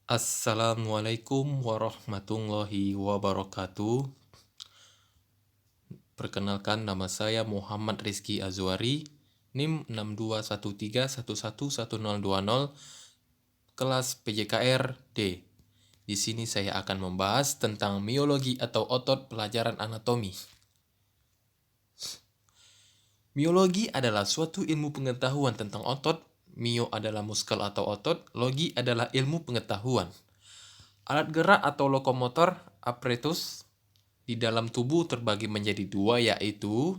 Assalamualaikum warahmatullahi wabarakatuh. Perkenalkan, nama saya Muhammad Rizky Azwari, NIM 6213111020, kelas PJKR D. Di sini saya akan membahas tentang miologi atau otot pelajaran anatomi. Miologi adalah suatu ilmu pengetahuan tentang otot. Mio adalah muskel atau otot, logi adalah ilmu pengetahuan. Alat gerak atau lokomotor apparatus di dalam tubuh terbagi menjadi dua, yaitu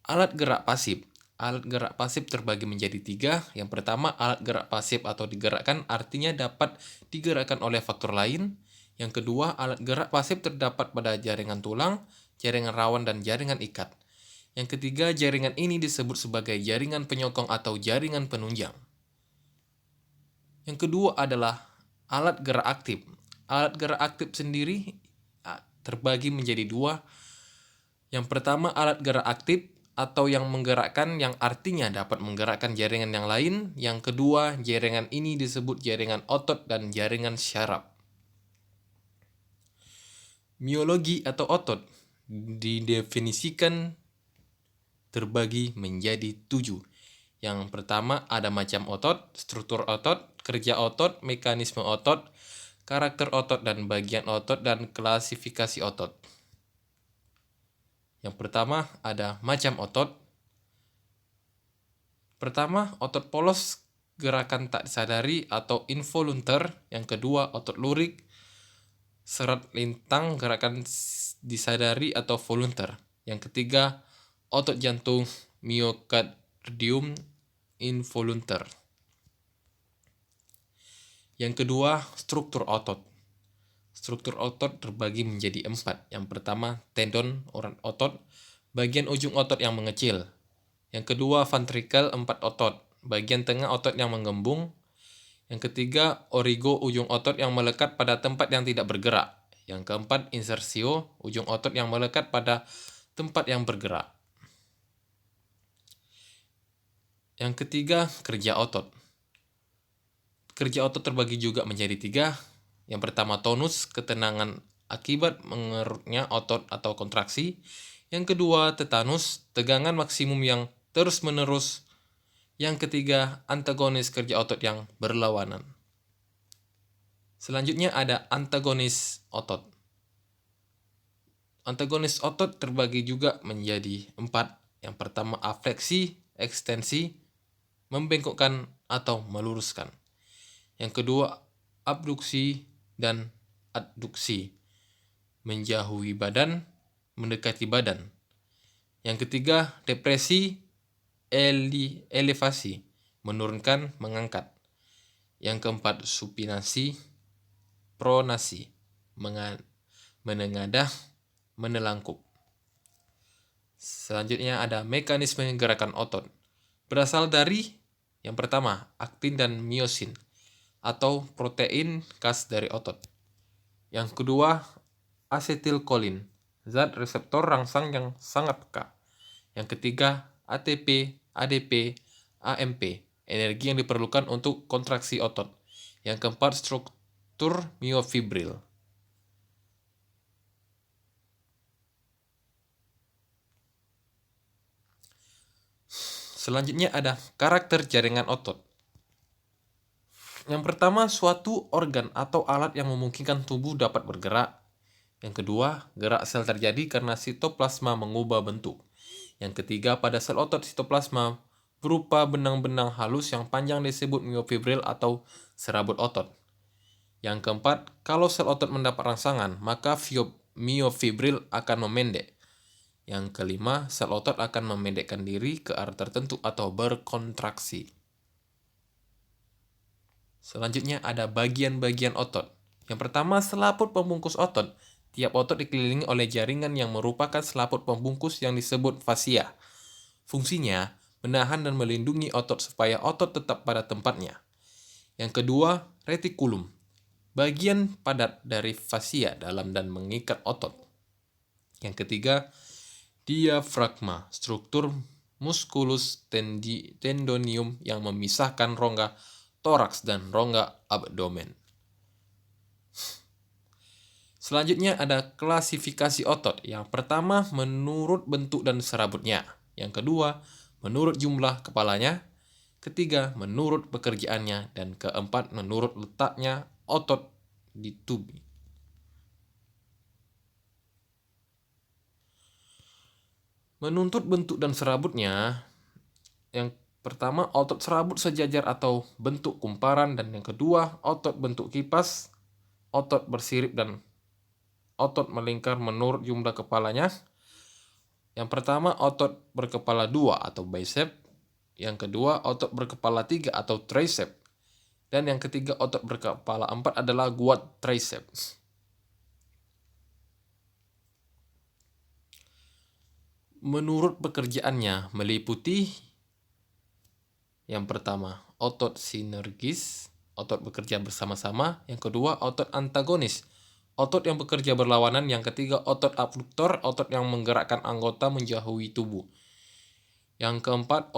alat gerak pasif. Alat gerak pasif terbagi menjadi tiga. Yang pertama, alat gerak pasif atau digerakkan artinya dapat digerakkan oleh faktor lain. Yang kedua, alat gerak pasif terdapat pada jaringan tulang, jaringan rawan, dan jaringan ikat. Yang ketiga, jaringan ini disebut sebagai jaringan penyokong atau jaringan penunjang. Yang kedua adalah alat gerak aktif. Alat gerak aktif sendiri terbagi menjadi dua. Yang pertama, alat gerak aktif atau yang menggerakkan, yang artinya dapat menggerakkan jaringan yang lain. Yang kedua, jaringan ini disebut jaringan otot dan jaringan syaraf. Miologi atau otot didefinisikan terbagi menjadi 7. Yang pertama, ada macam otot, struktur otot, kerja otot, mekanisme otot, karakter otot dan bagian otot, dan klasifikasi otot. Yang pertama, ada macam otot. Pertama, otot polos, gerakan tak disadari atau involuntar. Yang kedua, otot lurik, serat lintang, gerakan disadari atau voluntar. Yang ketiga, otot jantung, miokardium, involuntar. Yang kedua, struktur otot. Struktur otot terbagi menjadi 4. Yang pertama, tendon, urat otot, bagian ujung otot yang mengecil. Yang kedua, ventrikel, 4 otot, bagian tengah otot yang menggembung. Yang ketiga, origo, ujung otot yang melekat pada tempat yang tidak bergerak. Yang keempat, insersio, ujung otot yang melekat pada tempat yang bergerak. Yang ketiga, kerja otot. Kerja otot terbagi juga menjadi 3. Yang pertama, tonus, ketenangan akibat mengerutnya otot atau kontraksi. Yang kedua, tetanus, tegangan maksimum yang terus-menerus. Yang ketiga, antagonis, kerja otot yang berlawanan. Selanjutnya ada antagonis otot. Antagonis otot terbagi juga menjadi 4. Yang pertama, afleksi, ekstensi, membengkokkan atau meluruskan. Yang kedua, abduksi dan adduksi, menjauhi badan, mendekati badan. Yang ketiga, depresi, elevasi, menurunkan, mengangkat. Yang keempat, supinasi, pronasi, menengadah, menelangkup. Selanjutnya ada mekanisme gerakan otot. Berasal dari yang pertama, aktin dan miosin atau protein khas dari otot. Yang kedua, asetilkolin, zat reseptor rangsang yang sangat peka. Yang ketiga, ATP, ADP, AMP, energi yang diperlukan untuk kontraksi otot. Yang keempat, struktur miofibril. Selanjutnya ada karakter jaringan otot. Yang pertama, suatu organ atau alat yang memungkinkan tubuh dapat bergerak. Yang kedua, gerak sel terjadi karena sitoplasma mengubah bentuk. Yang ketiga, pada sel otot sitoplasma berupa benang-benang halus yang panjang disebut miofibril atau serabut otot. Yang keempat, kalau sel otot mendapat rangsangan, maka miofibril akan memendek. Yang kelima, sel otot akan memendekkan diri ke arah tertentu atau berkontraksi. Selanjutnya ada bagian-bagian otot. Yang pertama, selaput pembungkus otot. Tiap otot dikelilingi oleh jaringan yang merupakan selaput pembungkus yang disebut fasia. Fungsinya, menahan dan melindungi otot supaya otot tetap pada tempatnya. Yang kedua, retikulum. Bagian padat dari fasia dalam dan mengikat otot. Yang ketiga, diafragma, struktur musculus tendonium yang memisahkan rongga toraks dan rongga abdomen. Selanjutnya ada klasifikasi otot. Yang pertama menurut bentuk dan serabutnya. Yang kedua menurut jumlah kepalanya. Ketiga menurut pekerjaannya. Dan keempat menurut letaknya otot di tubuh. Menuntut bentuk dan serabutnya, yang pertama otot serabut sejajar atau bentuk kumparan, dan yang kedua otot bentuk kipas, otot bersirip dan otot melingkar menurut jumlah kepalanya. Yang pertama otot berkepala 2 atau bicep, yang kedua otot berkepala 3 atau tricep, dan yang ketiga otot berkepala 4 adalah quadriceps. Menurut pekerjaannya meliputi yang pertama otot sinergis, otot bekerja bersama-sama. Yang kedua otot antagonis, otot yang bekerja berlawanan. Yang ketiga otot abduktor, otot yang menggerakkan anggota menjauhi tubuh. Yang keempat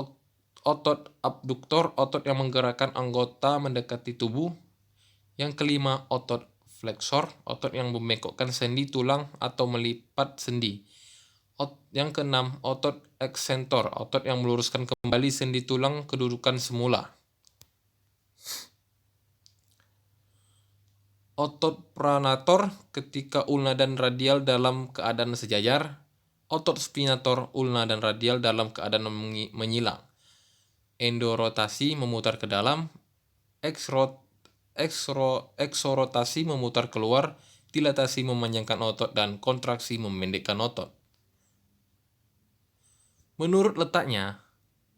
otot abduktor, otot yang menggerakkan anggota mendekati tubuh. Yang kelima otot fleksor, otot yang membengkokkan sendi tulang atau melipat sendi. Yang keenam otot eksentor, otot yang meluruskan kembali sendi tulang kedudukan semula. Otot pronator ketika ulna dan radial dalam keadaan sejajar. Otot spinator ulna dan radial dalam keadaan menyilang. Endorotasi memutar ke dalam. Eksorotasi memutar keluar. Dilatasi memanjangkan otot dan kontraksi memendekkan otot. Menurut letaknya,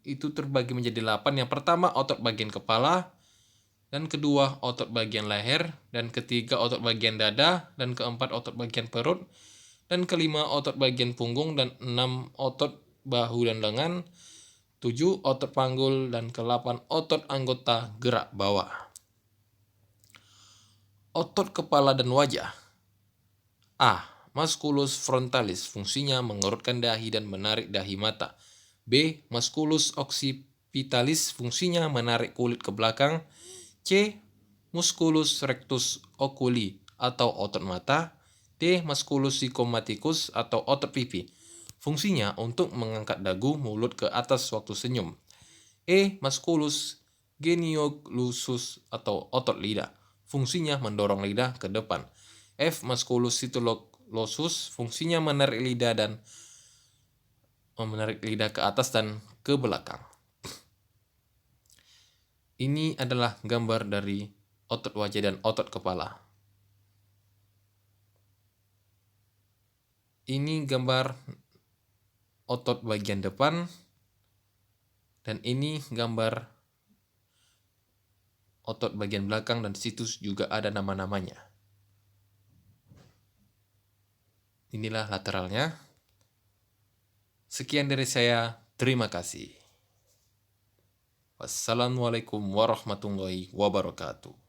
itu terbagi menjadi 8. Yang pertama otot bagian kepala, dan kedua otot bagian leher, dan ketiga otot bagian dada, dan keempat otot bagian perut, dan kelima otot bagian punggung, dan 6 otot bahu dan lengan, 7 otot panggul, dan ke-8 otot anggota gerak bawah. Otot kepala dan wajah. A. Musculus frontalis, fungsinya mengerutkan dahi dan menarik dahi mata. B. Musculus occipitalis, fungsinya menarik kulit ke belakang. C. Musculus rectus oculi atau otot mata. D. Musculus zygomatikus atau otot pipi, fungsinya untuk mengangkat dagu mulut ke atas waktu senyum. E. Musculus genioglossus atau otot lidah, fungsinya mendorong lidah ke depan. F. Musculus stylolossus, fungsinya menarik lidah ke atas dan ke belakang. Ini adalah gambar dari otot wajah dan otot kepala. Ini gambar otot bagian depan, dan ini gambar otot bagian belakang, dan di situ juga ada nama-namanya. Inilah lateralnya. Sekian dari saya, terima kasih. Wassalamualaikum warahmatullahi wabarakatuh.